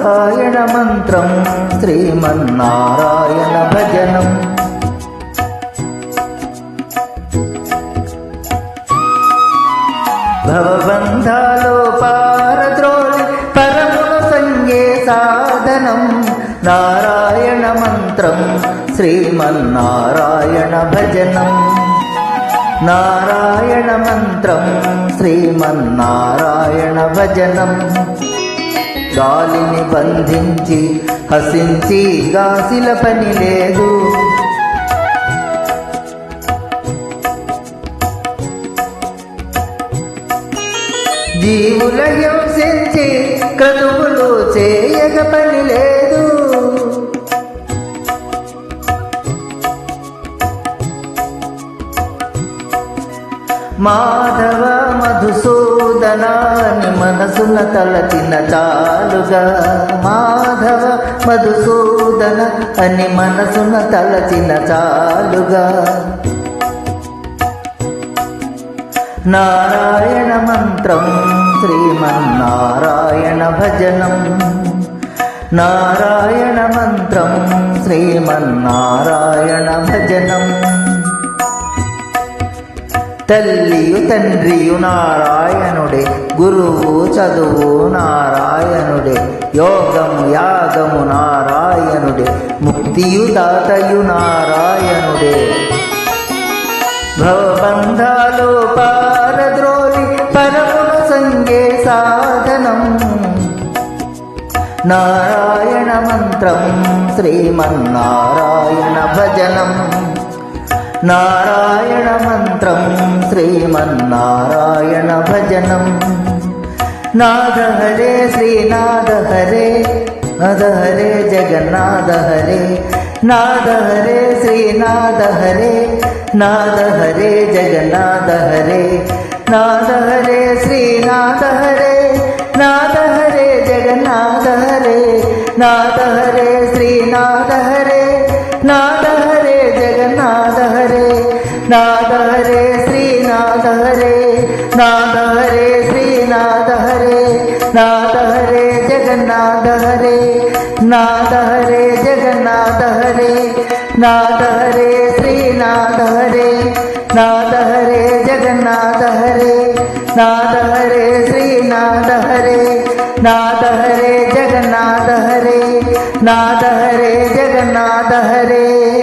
నారాయణ మంత్రం శ్రీమన్నారాయణ భజనం. భవబంధాలో పారద్రోలి పరమును సంగే సాధనం. నారాయణ మంత్రం శ్రీమన్నారాయణ భజనం. నారాయణ మంత్రం శ్రీమన్నారాయణ భజనం. గాలిని బంధించి హసించి గాసిల పని లేదు. జీవుల హింసించి క్రతువులు చేయగ పని లేదు. మాధవ మధుసూదనాని మనసున తలచిన చాలుగా. మాధవ మధుసూదన అని మనసున తలచిన చాలుగా. నారాయణ మంత్రం శ్రీమన్నారాయణ భజనం. నారాయణ మంత్రం శ్రీమన్నారాయణ భజనం. తల్లియు తండ్రియు నారాయణుడే, గురువు చదువు నారాయణుడే, యోగము యాగము నారాయణుడే, ముక్తియు దాతయు నారాయణుడే. భవబంధాలు పారద్రోలి పరమును సంగే సాధనం. నారాయణ మంత్రం శ్రీమన్నారాయణ భజనం. నారాయణ మంత్రం శ్రీమన్నారాయణ భజనం. నాద హరే శ్రీనాథ హరే, నాద హరే జగన్నాథ హరే. నాద హరే శ్రీనాథ హరే, నాద హరే జగన్నాథ హరే. నాద హరే శ్రీనాథ హరే, నాద హరే జగన్నాథ హరే. నాద హరే శ్రీనాథ హరే, నాద హరే జగన్నాథ హరే. నాద హరే శ్రీనాథ హరే, నాద హరే శ్రీనాథ హరే. నాద హరే జగన్నాథ హరే, నాద హరే జగన్నాథ హరే. నాద హరే శ్రీనాథ హరే, నాద హరే జగన్నాథ హరే. నాద హరే శ్రీనాథ హరే, నాద హరే జగన్నాథ హరే. నాద హరే జగన్నాథ హరే.